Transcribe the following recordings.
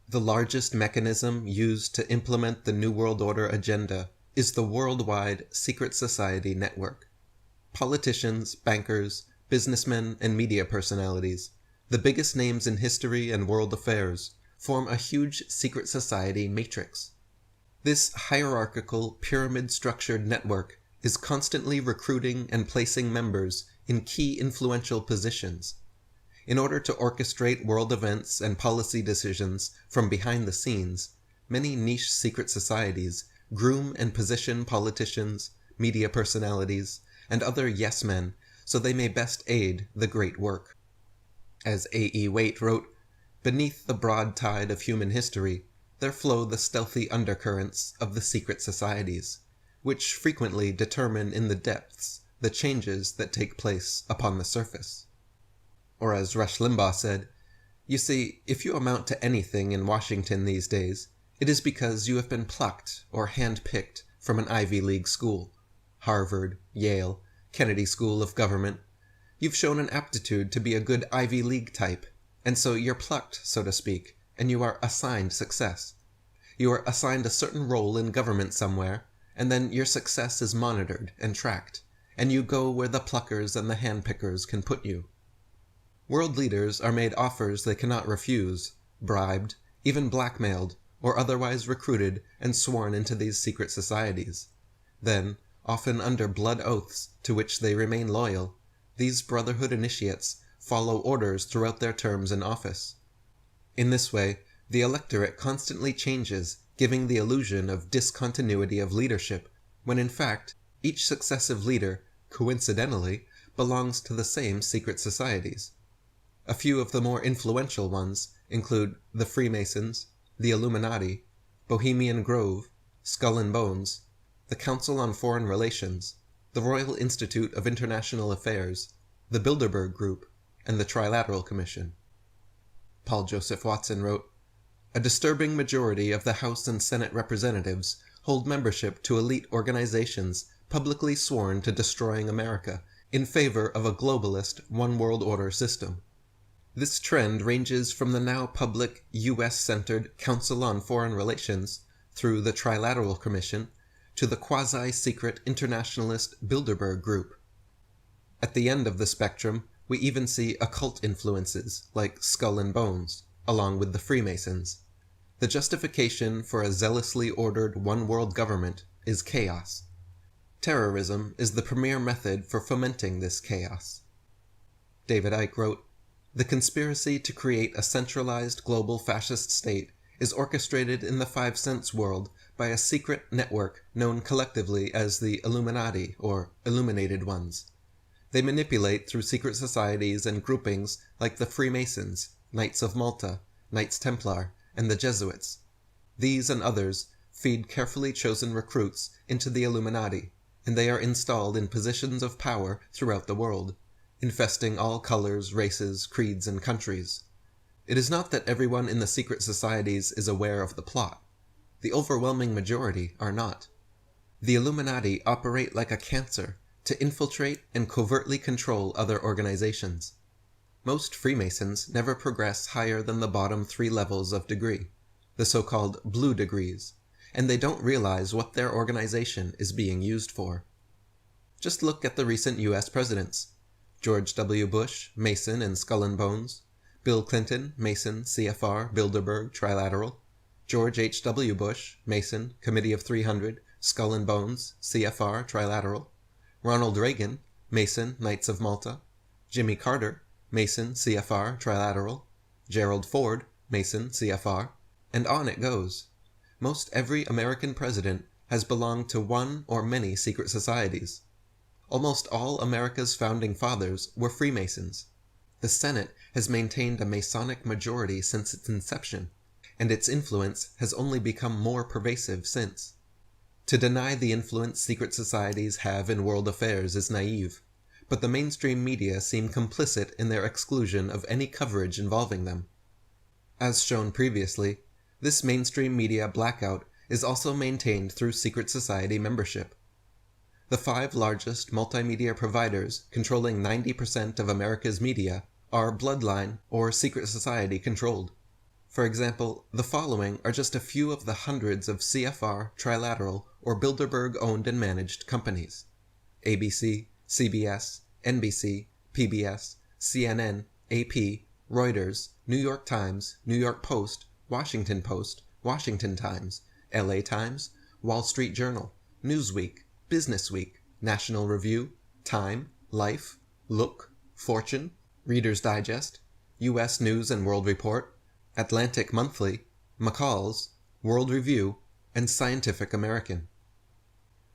The largest mechanism used to implement the New World Order agenda is the worldwide secret society network. Politicians, bankers, businessmen, and media personalities, the biggest names in history and world affairs, form a huge secret society matrix. This hierarchical, pyramid-structured network is constantly recruiting and placing members in key influential positions. In order to orchestrate world events and policy decisions from behind the scenes, many niche secret societies groom and position politicians, media personalities, and other yes-men so they may best aid the great work. As A.E. Waite wrote, "Beneath the broad tide of human history, there flow the stealthy undercurrents of the secret societies, which frequently determine in the depths the changes that take place upon the surface." Or as Rush Limbaugh said, "You see, if you amount to anything in Washington these days, it is because you have been plucked or hand-picked from an Ivy League school. Harvard, Yale, Kennedy School of Government. You've shown an aptitude to be a good Ivy League type, and so you're plucked, so to speak, and you are assigned success. You are assigned a certain role in government somewhere, and then your success is monitored and tracked, and you go where the pluckers and the handpickers can put you. World leaders are made offers they cannot refuse, bribed, even blackmailed, or otherwise recruited and sworn into these secret societies. Then, often under blood oaths to which they remain loyal, these brotherhood initiates follow orders throughout their terms in office. In this way, the electorate constantly changes, giving the illusion of discontinuity of leadership, when in fact, each successive leader, coincidentally, belongs to the same secret societies. A few of the more influential ones include the Freemasons, the Illuminati, Bohemian Grove, Skull and Bones, the Council on Foreign Relations, the Royal Institute of International Affairs, the Bilderberg Group, and the Trilateral Commission. Paul Joseph Watson wrote, "A disturbing majority of the House and Senate representatives hold membership to elite organizations publicly sworn to destroying America in favor of a globalist one-world order system. This trend ranges from the now public US-centered Council on Foreign Relations through the Trilateral Commission to the quasi-secret internationalist Bilderberg Group. At the end of the spectrum, we even see occult influences like Skull and Bones, along with the Freemasons. The justification for a zealously ordered one-world government is chaos. Terrorism is the premier method for fomenting this chaos." David Icke wrote, "The conspiracy to create a centralized global fascist state is orchestrated in the 5 Cents world by a secret network known collectively as the Illuminati or Illuminated Ones. They manipulate through secret societies and groupings like the Freemasons, Knights of Malta, Knights Templar, and the Jesuits. These and others feed carefully chosen recruits into the Illuminati, and they are installed in positions of power throughout the world, infesting all colors, races, creeds, and countries. It is not that everyone in the secret societies is aware of the plot. The overwhelming majority are not. The Illuminati operate like a cancer to infiltrate and covertly control other organizations. Most Freemasons never progress higher than the bottom 3 levels of degree, the so-called blue degrees, and they don't realize what their organization is being used for. Just look at the recent US presidents. George W. Bush, Mason and Skull and Bones. Bill Clinton, Mason, CFR, Bilderberg, Trilateral. George H.W. Bush, Mason, Committee of 300, Skull and Bones, CFR, Trilateral. Ronald Reagan, Mason, Knights of Malta. Jimmy Carter, Mason, CFR, Trilateral. Gerald Ford, Mason, CFR. And on it goes. Most every American president has belonged to one or many secret societies. Almost all America's founding fathers were Freemasons. The Senate has maintained a Masonic majority since its inception, and its influence has only become more pervasive since. To deny the influence secret societies have in world affairs is naive, but the mainstream media seem complicit in their exclusion of any coverage involving them. As shown previously, this mainstream media blackout is also maintained through secret society membership. The 5 largest multimedia providers controlling 90% of America's media are bloodline or secret society controlled. For example, the following are just a few of the hundreds of CFR, Trilateral, or Bilderberg-owned and managed companies: ABC, CBS, NBC, PBS, CNN, AP, Reuters, New York Times, New York Post, Washington Post, Washington Times, LA Times, Wall Street Journal, Newsweek, Business Week, National Review, Time, Life, Look, Fortune, Reader's Digest, U.S. News and World Report, Atlantic Monthly, McCall's, World Review, and Scientific American.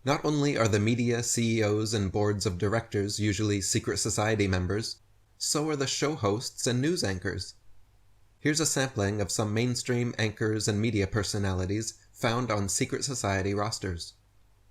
Not only are the media CEOs and boards of directors usually secret society members, so are the show hosts and news anchors. Here's a sampling of some mainstream anchors and media personalities found on secret society rosters: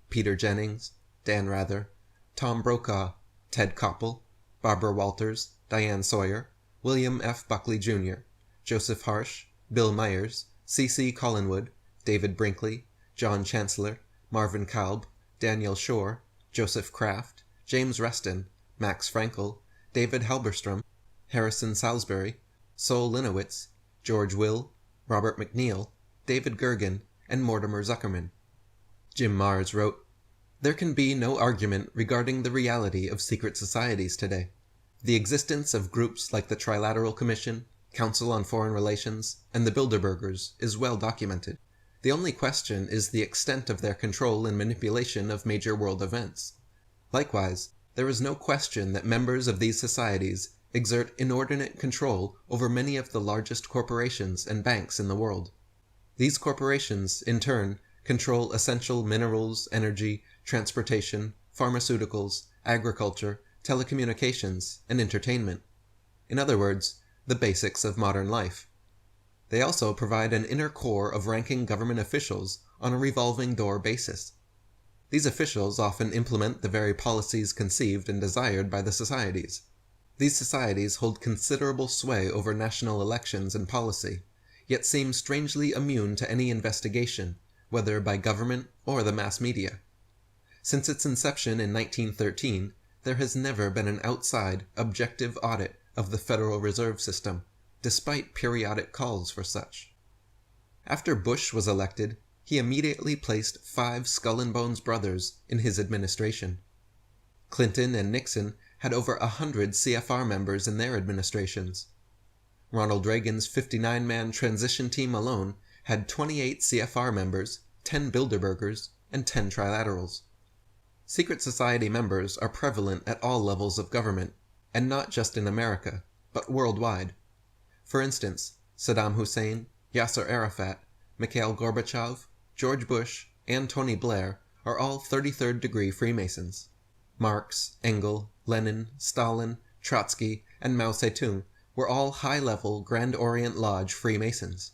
Peter Jennings, Dan Rather, Tom Brokaw, Ted Koppel, Barbara Walters, Diane Sawyer, William F. Buckley Jr., Joseph Harsh, Bill Myers, C.C. Collinwood, David Brinkley, John Chancellor, Marvin Kalb, Daniel Shore, Joseph Kraft, James Reston, Max Frankel, David Halberstrom, Harrison Salisbury, Sol Linowitz, George Will, Robert McNeil, David Gergen, and Mortimer Zuckerman. Jim Marrs wrote, "There can be no argument regarding the reality of secret societies today. The existence of groups like the Trilateral Commission, Council on Foreign Relations, and the Bilderbergers is well documented. The only question is the extent of their control and manipulation of major world events. Likewise, there is no question that members of these societies exert inordinate control over many of the largest corporations and banks in the world. These corporations, in turn, control essential minerals, energy, transportation, pharmaceuticals, agriculture, telecommunications, and entertainment. In other words, the basics of modern life. They also provide an inner core of ranking government officials on a revolving door basis. These officials often implement the very policies conceived and desired by the societies. These societies hold considerable sway over national elections and policy, yet seem strangely immune to any investigation, whether by government or the mass media. Since its inception in 1913, there has never been an outside, objective audit of the Federal Reserve System, despite periodic calls for such. After Bush was elected, he immediately placed 5 Skull and Bones brothers in his administration. Clinton and Nixon had over 100 CFR members in their administrations. Ronald Reagan's 59-man transition team alone had 28 CFR members, 10 Bilderbergers, and 10 Trilaterals. Secret society members are prevalent at all levels of government, and not just in America, but worldwide. For instance, Saddam Hussein, Yasser Arafat, Mikhail Gorbachev, George Bush, and Tony Blair are all 33rd degree Freemasons. Marx, Engels, Lenin, Stalin, Trotsky, and Mao Zedong were all high-level Grand Orient Lodge Freemasons.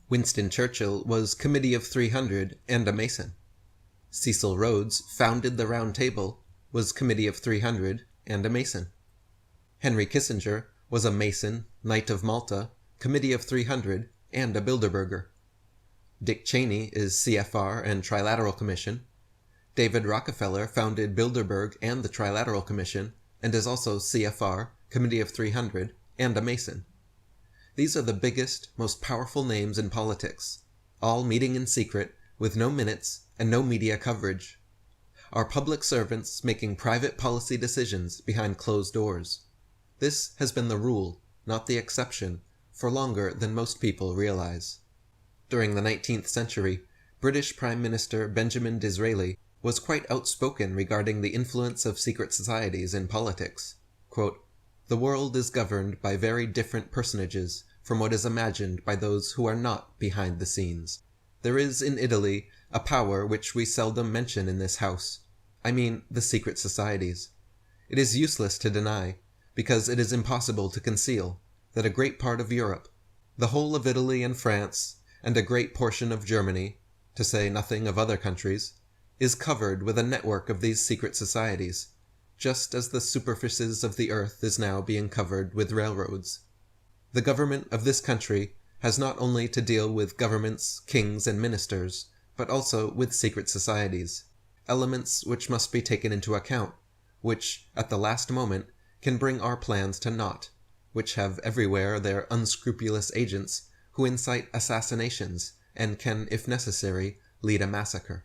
Winston Churchill was Committee of 300 and a Mason. Cecil Rhodes founded the Round Table, was Committee of 300 and a Mason. Henry Kissinger was a Mason, Knight of Malta, Committee of 300, and a Bilderberger. Dick Cheney is CFR and Trilateral Commission. David Rockefeller founded Bilderberg and the Trilateral Commission, and is also CFR, Committee of 300, and a Mason. These are the biggest, most powerful names in politics, all meeting in secret, with no minutes and no media coverage. Our public servants making private policy decisions behind closed doors. This has been the rule, not the exception, for longer than most people realize. During the 19th century, British Prime Minister Benjamin Disraeli was quite outspoken regarding the influence of secret societies in politics. Quote, "The world is governed by very different personages from what is imagined by those who are not behind the scenes. There is in Italy a power which we seldom mention in this house. I mean the secret societies. It is useless to deny, because it is impossible to conceal, that a great part of Europe, the whole of Italy and France, and a great portion of Germany, to say nothing of other countries, is covered with a network of these secret societies, just as the superficies of the earth is now being covered with railroads. The government of this country has not only to deal with governments, kings, and ministers, but also with secret societies, elements which must be taken into account, which, at the last moment, can bring our plans to naught, which have everywhere their unscrupulous agents, who incite assassinations and can, if necessary, lead a massacre.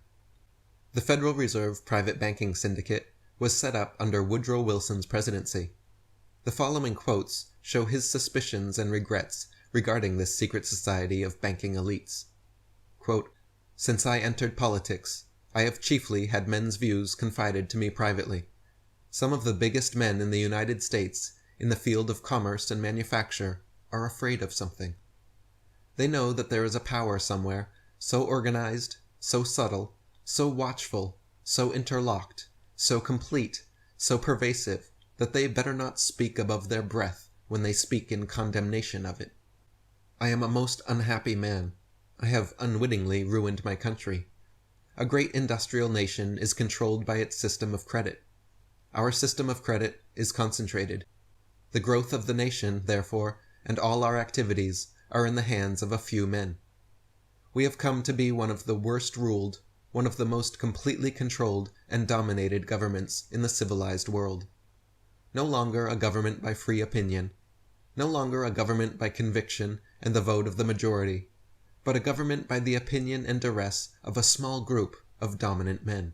The Federal Reserve Private Banking Syndicate was set up under Woodrow Wilson's presidency. The following quotes show his suspicions and regrets regarding this secret society of banking elites. Quote, "Since I entered politics, I have chiefly had men's views confided to me privately. Some of the biggest men in the United States in the field of commerce and manufacture are afraid of something. They know that there is a power somewhere, so organized, so subtle, so watchful, so interlocked, so complete, so pervasive, that they better not speak above their breath when they speak in condemnation of it. I am a most unhappy man. I have unwittingly ruined my country. A great industrial nation is controlled by its system of credit. Our system of credit is concentrated. The growth of the nation, therefore, and all our activities are in the hands of a few men. We have come to be one of the worst ruled, one of the most completely controlled and dominated governments in the civilized world. No longer a government by free opinion, no longer a government by conviction and the vote of the majority, but a government by the opinion and duress of a small group of dominant men."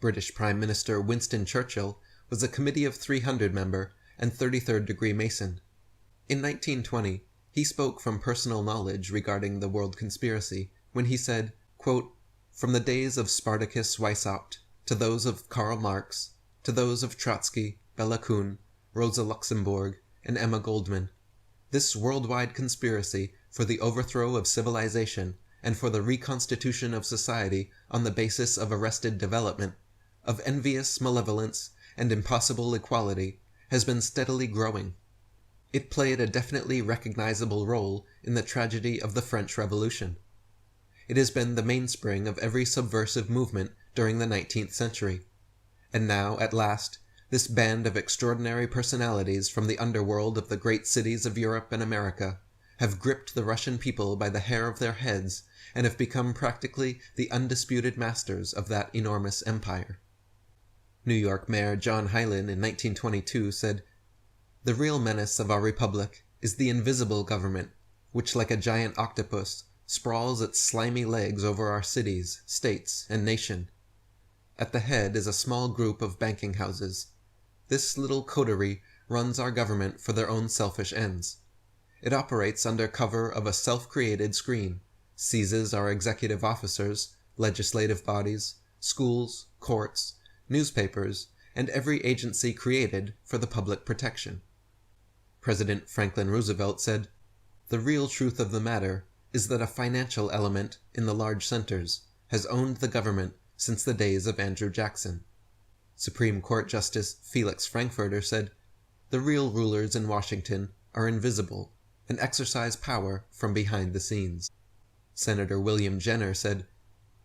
British Prime Minister Winston Churchill was a Committee of 300 member and 33rd degree Mason. In 1920, he spoke from personal knowledge regarding the world conspiracy when he said, quote, "From the days of Spartacus Weishaupt to those of Karl Marx, to those of Trotsky, Bela Kun, Rosa Luxemburg, and Emma Goldman, this worldwide conspiracy for the overthrow of civilization and for the reconstitution of society on the basis of arrested development, of envious malevolence and impossible equality, has been steadily growing. It played a definitely recognizable role in the tragedy of the French Revolution. It has been the mainspring of every subversive movement during the 19th century. And now, at last, this band of extraordinary personalities from the underworld of the great cities of Europe and America have gripped the Russian people by the hair of their heads and have become practically the undisputed masters of that enormous empire." New York Mayor John Hylan in 1922 said, "The real menace of our republic is the invisible government, which like a giant octopus sprawls its slimy legs over our cities, states, and nation. At the head is a small group of banking houses. This little coterie runs our government for their own selfish ends. It operates under cover of a self-created screen, seizes our executive officers, legislative bodies, schools, courts, newspapers, and every agency created for the public protection." President Franklin Roosevelt said, "The real truth of the matter is that a financial element in the large centers has owned the government since the days of Andrew Jackson." Supreme Court Justice Felix Frankfurter said, "The real rulers in Washington are invisible and exercise power from behind the scenes." Senator William Jenner said,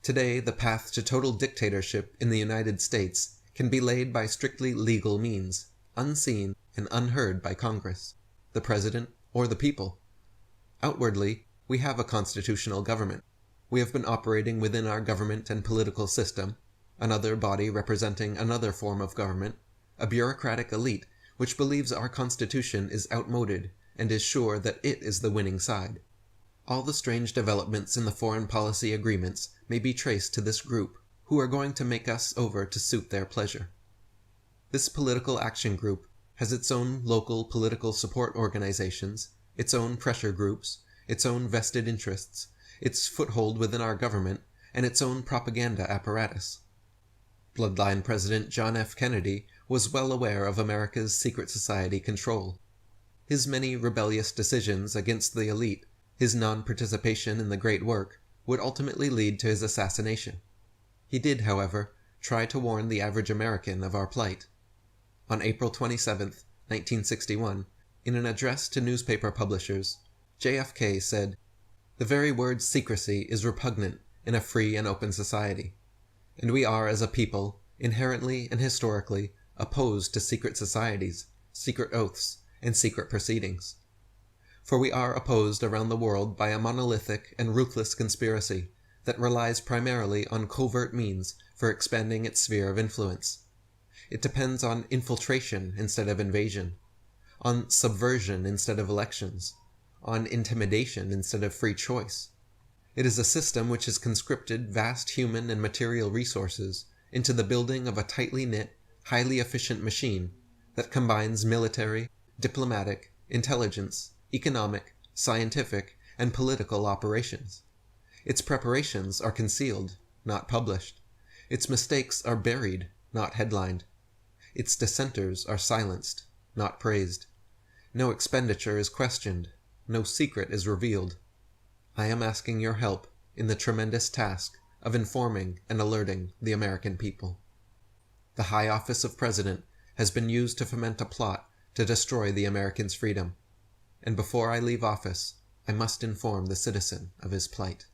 "Today the path to total dictatorship in the United States can be laid by strictly legal means, unseen and unheard by Congress, the President, or the people. Outwardly, we have a constitutional government. We have been operating within our government and political system, another body representing another form of government, a bureaucratic elite which believes our Constitution is outmoded and is sure that it is the winning side. All the strange developments in the foreign policy agreements may be traced to this group, who are going to make us over to suit their pleasure. This political action group has its own local political support organizations, its own pressure groups, its own vested interests, its foothold within our government, and its own propaganda apparatus." Bloodline President John F. Kennedy was well aware of America's secret society control. His many rebellious decisions against the elite, his non-participation in the great work, would ultimately lead to his assassination. He did, however, try to warn the average American of our plight. On April 27, 1961, in an address to newspaper publishers, JFK said, "The very word secrecy is repugnant in a free and open society, and we are, as a people, inherently and historically opposed to secret societies, secret oaths, and secret proceedings. For we are opposed around the world by a monolithic and ruthless conspiracy that relies primarily on covert means for expanding its sphere of influence. It depends on infiltration instead of invasion, on subversion instead of elections, on intimidation instead of free choice. It is a system which has conscripted vast human and material resources into the building of a tightly knit, highly efficient machine that combines military, diplomatic, intelligence, economic, scientific, and political operations. Its preparations are concealed, not published. Its mistakes are buried, not headlined. Its dissenters are silenced, not praised. No expenditure is questioned. No secret is revealed. I am asking your help in the tremendous task of informing and alerting the American people. The high office of President has been used to foment a plot to destroy the American's freedom, and before I leave office, I must inform the citizen of his plight.